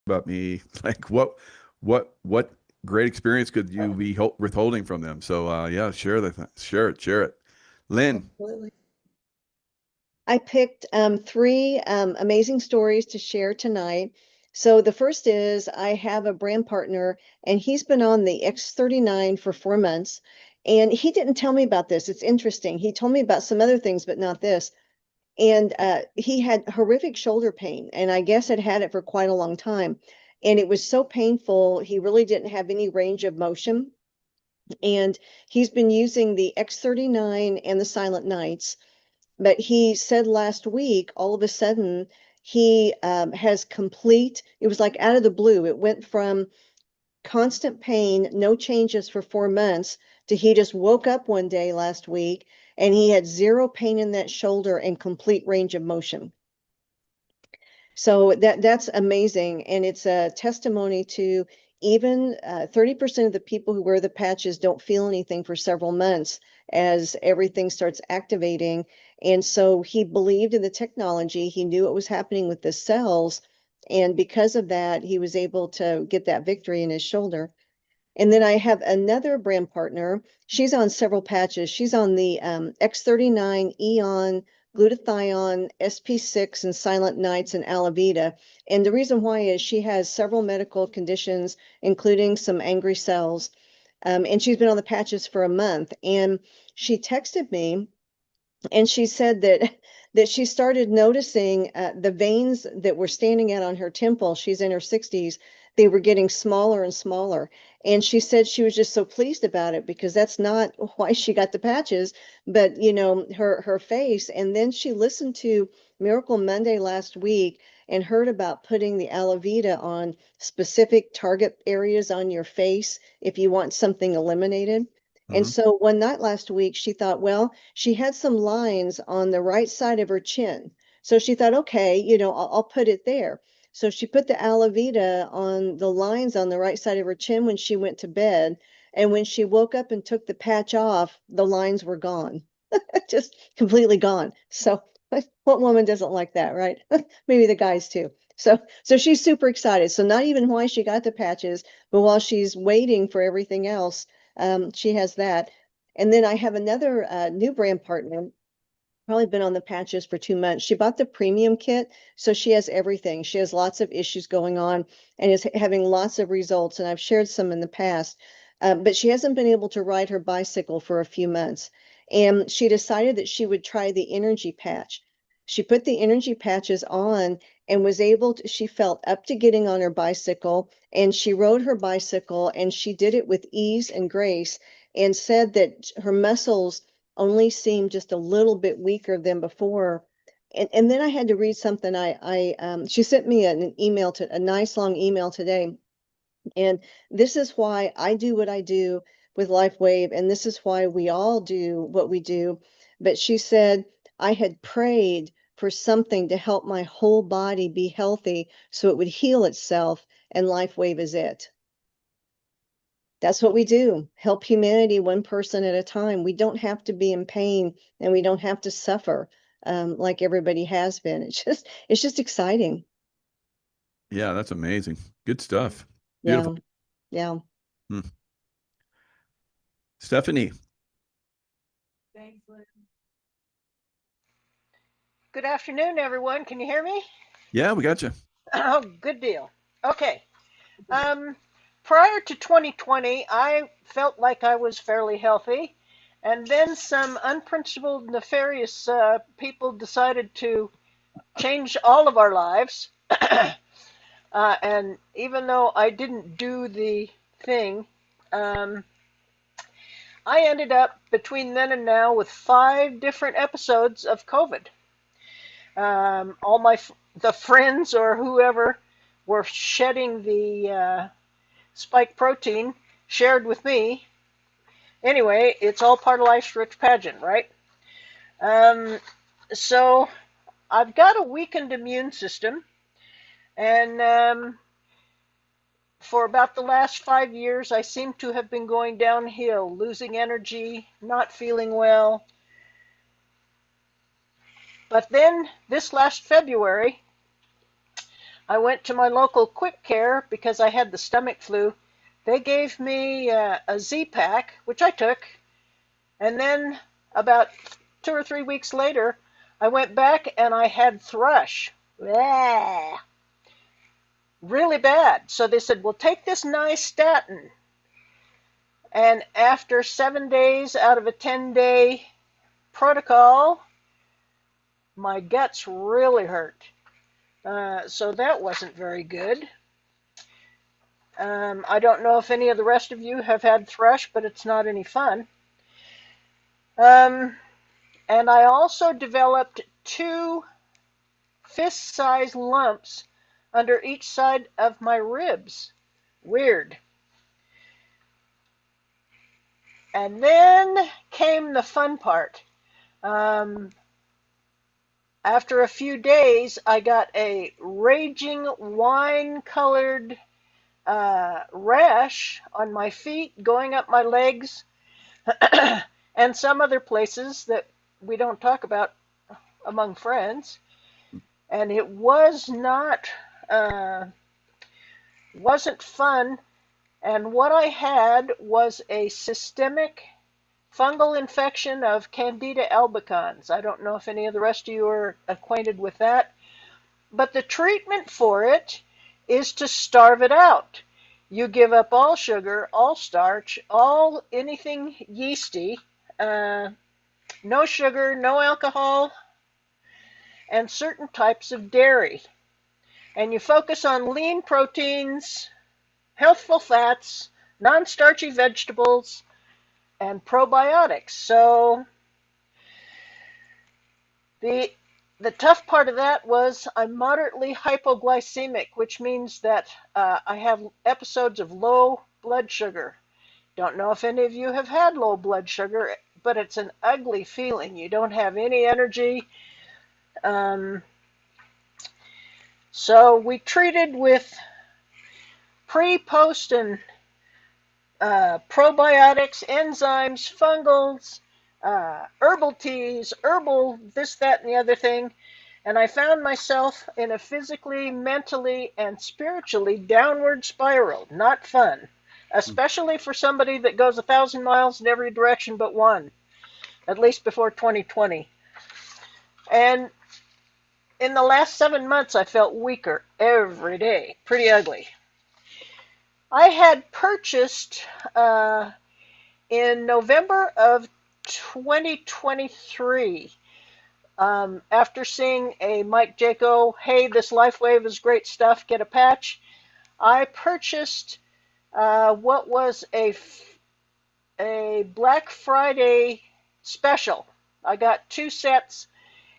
about me. Like what great experience could you be withholding from them? So yeah, share it. Lynn. Absolutely. I picked three amazing stories to share tonight. So the first is I have a brand partner, and he's been on the X39 for 4 months. And he didn't tell me about this. It's interesting. He told me about some other things, but not this. And he had horrific shoulder pain, and I guess had it for quite a long time. And it was so painful, he really didn't have any range of motion. And he's been using the X39 and the Silent Nights, but he said last week, all of a sudden, he has complete, it was like out of the blue. It went from constant pain, no changes for 4 months, to he just woke up one day last week and he had zero pain in that shoulder and complete range of motion. So that's amazing. And it's a testimony to even 30% of the people who wear the patches don't feel anything for several months as everything starts activating. And so he believed in the technology. He knew what was happening with the cells. And because of that, he was able to get that victory in his shoulder. And then I have another brand partner. She's on several patches. She's on the X39, Eon, glutathione, SP6, and Silent Nights, and Alavita. And the reason why is she has several medical conditions, including some angry cells. And she's been on the patches for a month. And she texted me and she said that she started noticing the veins that were standing out on her temple. She's in her 60s. They were getting smaller and smaller. And she said she was just so pleased about it because that's not why she got the patches, but her face. And then she listened to Miracle Monday last week and heard about putting the Alavita on specific target areas on your face if you want something eliminated. And Hmm. so one night last week, she thought, well, she had some lines on the right side of her chin. So she thought, okay, I'll put it there. So she put the Alavita on the lines on the right side of her chin when she went to bed. And when she woke up and took the patch off, the lines were gone, just completely gone. So what woman doesn't like that, right? Maybe the guys too. So she's super excited. So not even why she got the patches, but while she's waiting for everything else, she has that. And then I have another new brand partner, probably been on the patches for 2 months. She bought the premium kit, so she has everything. She has lots of issues going on and is having lots of results. And I've shared some in the past, but she hasn't been able to ride her bicycle for a few months. And she decided that she would try the energy patch. She put the energy patches on and was able to, she felt up to getting on her bicycle, and she rode her bicycle and she did it with ease and grace, and said that her muscles only seemed just a little bit weaker than before. And then I had to read something. She sent me an email, to a nice long email today. And this is why I do what I do with LifeWave, and this is why we all do what we do. But she said, I had prayed for something to help my whole body be healthy so it would heal itself, and LifeWave is it. That's what we do. Help humanity one person at a time. We don't have to be in pain and we don't have to suffer like everybody has been. It's just exciting. Yeah, that's amazing. Good stuff. Beautiful. Yeah. Yeah. Hmm. Stephanie. Good afternoon, everyone. Can you hear me? Yeah, we got you. Oh, good deal. Okay. Um, Prior to 2020, I felt like I was fairly healthy, and then some unprincipled, nefarious people decided to change all of our lives. And even though I didn't do the thing, um, I ended up between then and now with 5 different episodes of COVID. All the friends or whoever were shedding the spike protein shared with me. Anyway, it's all part of life's rich pageant, right? Um, so I've got a weakened immune system, and for about the last 5 years, I seem to have been going downhill, losing energy, not feeling well. But then this last February, I went to my local Quick Care because I had the stomach flu. They gave me a Z-Pack, which I took, and then about 2 or 3 weeks later, I went back and I had thrush. Blah. Really bad. So they said, well, take this nystatin. And after 7 days out of a 10-day protocol, my guts really hurt. So that wasn't very good. I don't know if any of the rest of you have had thrush, but it's not any fun. And I also developed 2 fist-sized lumps under each side of my ribs. Weird. And then came the fun part. After a few days, I got a raging wine-colored rash on my feet, going up my legs, and some other places that we don't talk about among friends. And it was wasn't fun. And what I had was a systemic fungal infection of Candida albicans. I don't know if any of the rest of you are acquainted with that, but the treatment for it is to starve it out. You give up all sugar, all starch, anything yeasty, no sugar, no alcohol, and certain types of dairy. And you focus on lean proteins, healthful fats, non-starchy vegetables, and probiotics. So the tough part of that was I'm moderately hypoglycemic, which means that I have episodes of low blood sugar. Don't know if any of you have had low blood sugar, but it's an ugly feeling. You don't have any energy. So we treated with pre, post, and probiotics, enzymes, fungals, herbal teas, herbal this, that, and the other thing. And I found myself in a physically, mentally, and spiritually downward spiral. Not fun, especially for somebody that goes 1,000 miles in every direction but one, at least before 2020. And in the last 7 months, I felt weaker every day. Pretty ugly. I had purchased in November of 2023, after seeing a Mike Jaco, hey, this LifeWave is great stuff, get a patch, I purchased what was a Black Friday special. I got 2 sets.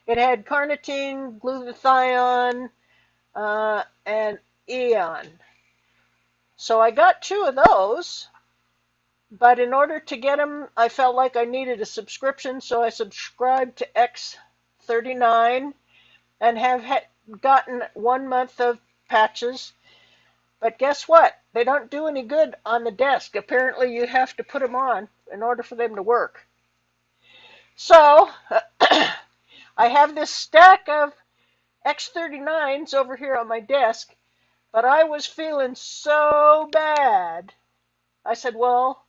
It had carnitine, glutathione, and Eon. So I got 2 of those, but in order to get them, I felt like I needed a subscription, so I subscribed to X39 and have gotten 1 month of patches. But guess what? They don't do any good on the desk. Apparently you have to put them on in order for them to work. So I have this stack of X39s over here on my desk, but I was feeling so bad. I said, well,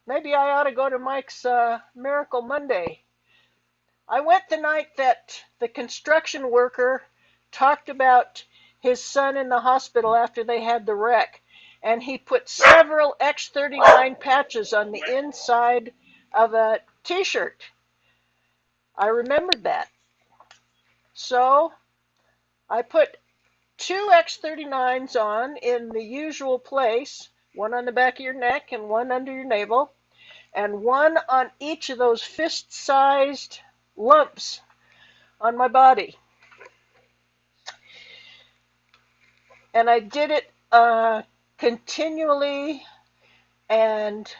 maybe I ought to go to Mike's Miracle Monday. I went the night that the construction worker talked about his son in the hospital after they had the wreck, and he put several X39 patches on the inside of a t-shirt. I remembered that. So I put 2 X39s on in the usual place, one on the back of your neck and one under your navel, and one on each of those fist-sized lumps on my body. And I did it continually and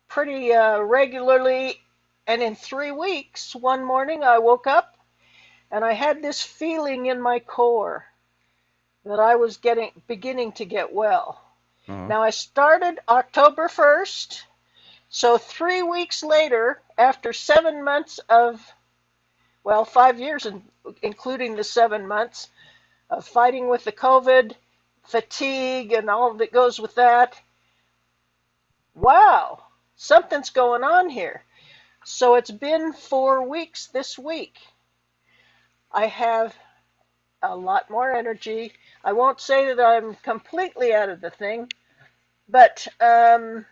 pretty regularly. And in 3 weeks, one morning I woke up and I had this feeling in my core that I was beginning to get well. Now I started October 1st, so 3 weeks later, after 7 months of well, 5 years, including the 7 months of fighting with the COVID, fatigue, and all that goes with that. Wow, something's going on here. So it's been 4 weeks this week. I have a lot more energy. I won't say that I'm completely out of the thing, but I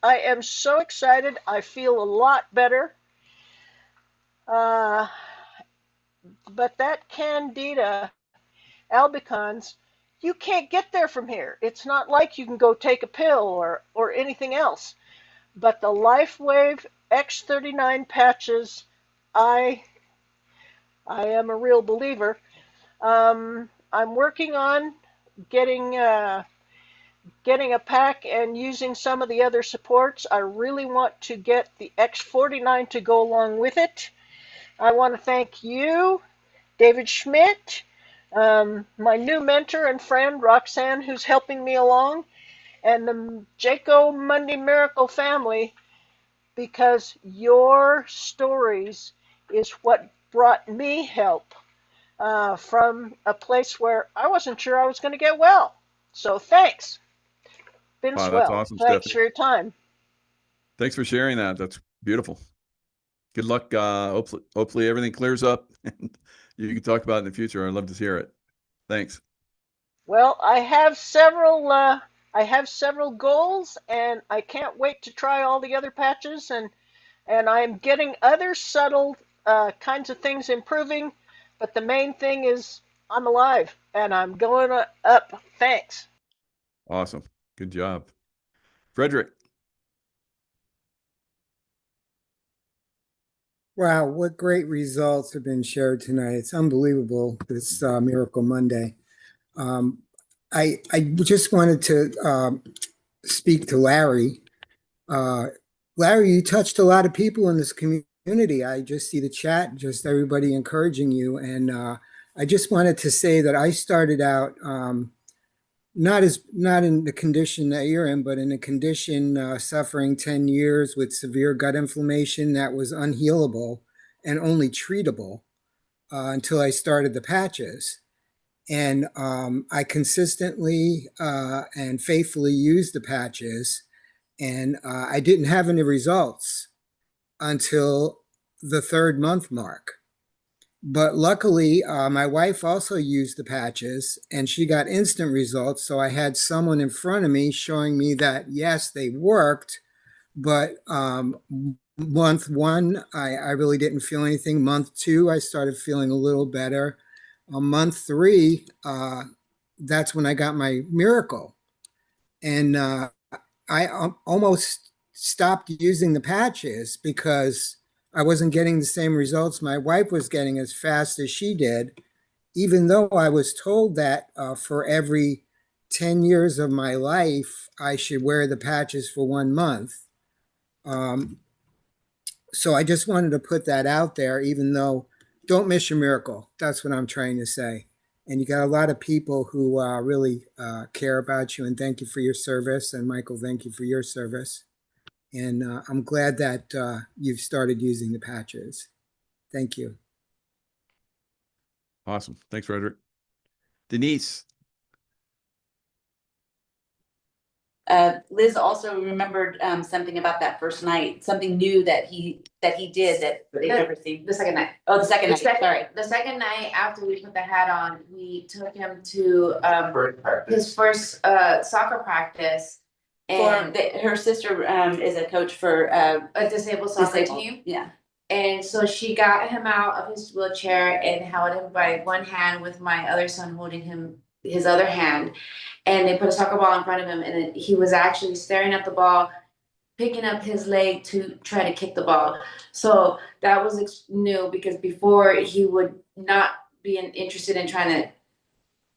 am so excited. I feel a lot better. Uh, but that Candida albicans, you can't get there from here. It's not like you can go take a pill or anything else. But the LifeWave X39 patches, I am a real believer. I'm working on getting getting a pack and using some of the other supports. I really want to get the X49 to go along with it. I want to thank you, David Schmidt, my new mentor and friend, Roxanne, who's helping me along, and the Jaco Monday Miracle family, because your stories is what brought me help from a place where I wasn't sure I was going to get well. So thanks. Been Wow, that's swell. awesome, Thanks Stephanie. for your time. Thanks for sharing that. That's beautiful. Good luck. Hopefully everything clears up and you can talk about it in the future. I'd love to hear it. Thanks. Well, I have several goals, and I can't wait to try all the other patches, and I'm getting other subtle kinds of things improving, but the main thing is I'm alive and I'm going up. Thanks. Awesome. Good job. Frederick. Wow, what great results have been shared tonight. It's unbelievable, this Miracle Monday. I just wanted to speak to Larry. Larry, you touched a lot of people in this community. I just see the chat, just everybody encouraging you. And I just wanted to say that I started out not in the condition that you're in, but in a condition suffering 10 years with severe gut inflammation that was unhealable and only treatable until I started the patches. And I consistently and faithfully used the patches, and I didn't have any results until the 3rd month mark. But luckily, my wife also used the patches and she got instant results. So I had someone in front of me showing me that, yes, they worked. But month 1, I really didn't feel anything. Month 2, I started feeling a little better. Month 3, that's when I got my miracle. And I almost stopped using the patches because I wasn't getting the same results my wife was getting as fast as she did, even though I was told that for every 10 years of my life, I should wear the patches for 1 month. So I just wanted to put that out there, even though don't miss your miracle. That's what I'm trying to say. And you got a lot of people who really care about you, and thank you for your service. And Michael, thank you for your service. And I'm glad that you've started using the patches. Thank you. Awesome. Thanks, Frederick. Denise. Liz also remembered something about that first night, something new that he did that they'd never seen. The second night. Oh, the second night. Sorry. The second night after we put the hat on, we took him to his first soccer practice. And Her sister is a coach for a disabled soccer team. Yeah. And so she got him out of his wheelchair and held him by one hand with my other son holding him his other hand. And they put a soccer ball in front of him, and he was actually staring at the ball, picking up his leg to try to kick the ball. So that was new, because before he would not be interested in trying to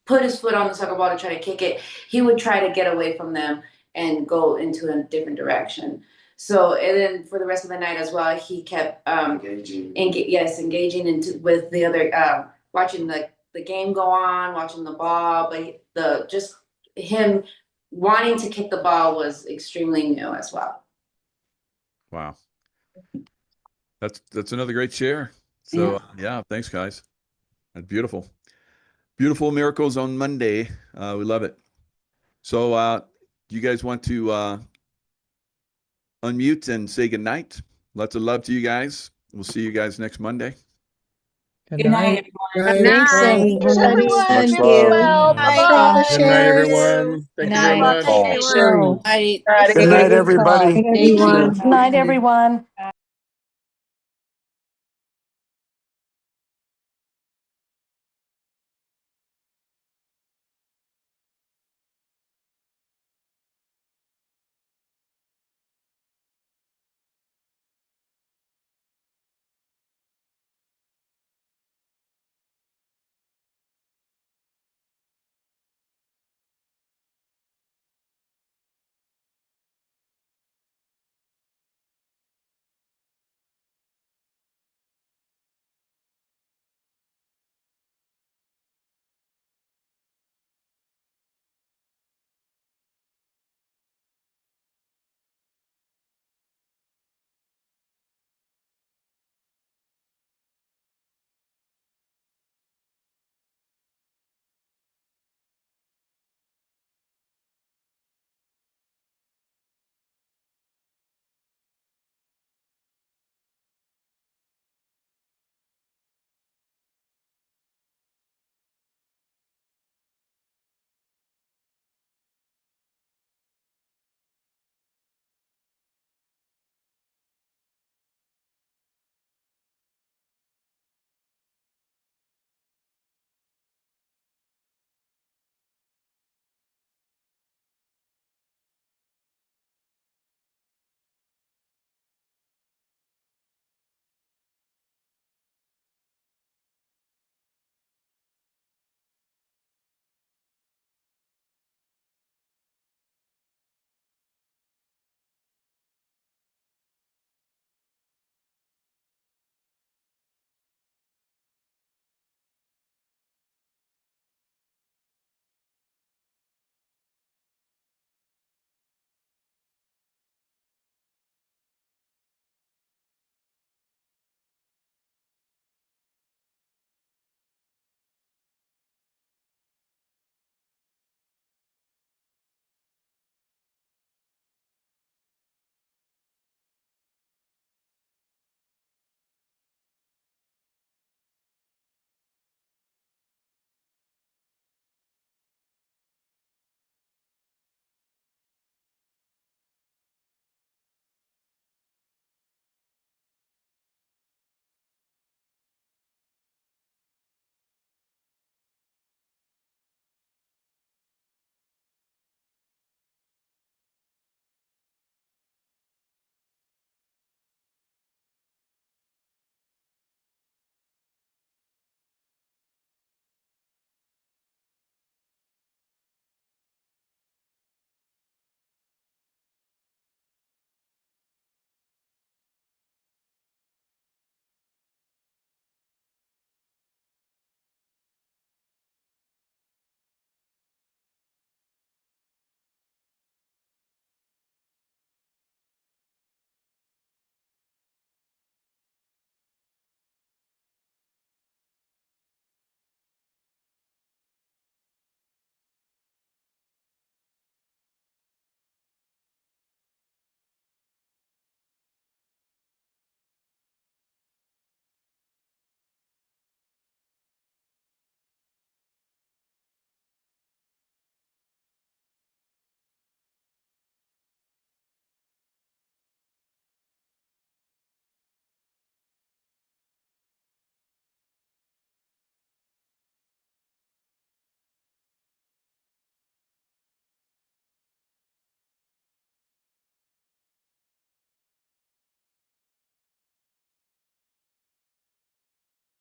put his foot on the soccer ball to try to kick it. He would try to get away from them and go into a different direction. So, and then for the rest of the night as well, he kept engaging with the other, watching the game go on, watching the ball, but just him wanting to kick the ball was extremely new as well. Wow. That's another great share. So Yeah. yeah, thanks guys. That's beautiful. Beautiful miracles on Monday. We love it. So do you guys want to unmute and say goodnight? Lots of love to you guys. We'll see you guys next Monday. Good night, everyone. Thanks, Thanks, everyone. everyone. Much Get love. well. Thanks for all the Bye-bye. Good night, shares. everyone. Thank you very Night. much. Thank you, Ruth. Night. Good night, everybody. Everyone. Good night, everyone.